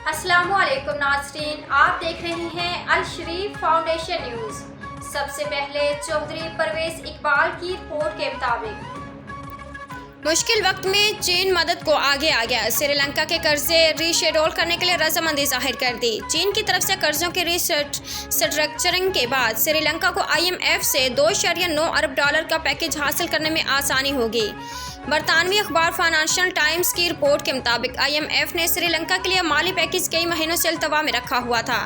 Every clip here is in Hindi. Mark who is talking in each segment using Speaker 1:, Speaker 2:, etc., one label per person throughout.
Speaker 1: अस्सलामुअलैकुम नाज़रीन, आप देख रहे हैं अल शरीफ फाउंडेशन न्यूज़। सबसे पहले चौधरी परवेज इकबाल की रिपोर्ट के मुताबिक मुश्किल वक्त में चीन मदद को आगे आ गया। श्रीलंका के कर्जे रीशेड्यूल करने के लिए रजामंदी जाहिर कर दी। चीन की तरफ से कर्जों की रीस्ट्रक्चरिंग के बाद श्रीलंका को IMF से $2.9 अरब का पैकेज हासिल करने में आसानी होगी। बरतानवी अखबार फाइनेंशियल टाइम्स की रिपोर्ट के मुताबिक IMF ने श्रीलंका के लिए माली पैकेज कई महीनों से अल्तवा में रखा हुआ था।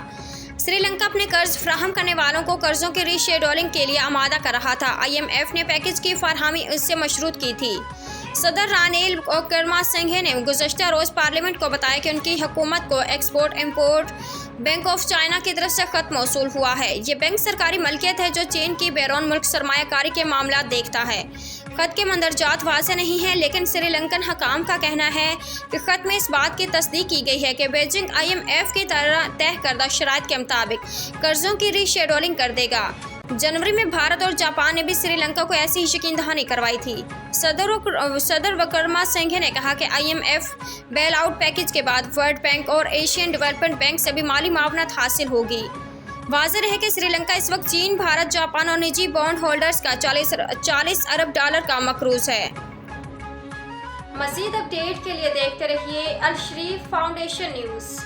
Speaker 1: श्रीलंका अपने कर्ज फ्राहम करने वालों को कर्जों की रीशेड्यूलिंग के लिए आमादा कर रहा था। IMF ने पैकेज की फरहमी उससे मशरूत की थी। सदर रानिल विक्रमासिंघे ने गुज़श्ता रोज़ पार्लियामेंट को बताया कि उनकी हुकूमत को export import bank of China की तरफ से खत मौसूल हुआ है। ये बैंक सरकारी मलकियत है जो चीन की बैरून मुल्क सरमायाकारी के मामला देखता है। खत के मंदरजात वाज़ेह नहीं है, लेकिन श्रीलंकन हकाम का कहना है कि खत में इस बात की तस्दीक की गई है कि बीजिंग IMF की तय करदा शराइत के मुताबिक कर्जों की रीशेड्यूलिंग कर देगा। जनवरी में भारत और जापान ने भी श्रीलंका को ऐसी ही यकीन दहानी करवाई थी। सदर विक्रमासिंघे ने कहा कि IMF बेल आउट पैकेज के बाद वर्ल्ड बैंक और एशियन डेवलपमेंट बैंक से भी माली मावनत हासिल होगी। वाज़ेह है कि श्रीलंका इस वक्त चीन, भारत, जापान और निजी बॉन्ड होल्डर्स का 40 अरब डॉलर का मकरूज है। मज़ीद अपडेट के लिए देखते रहिए अल शरीफ फाउंडेशन न्यूज़।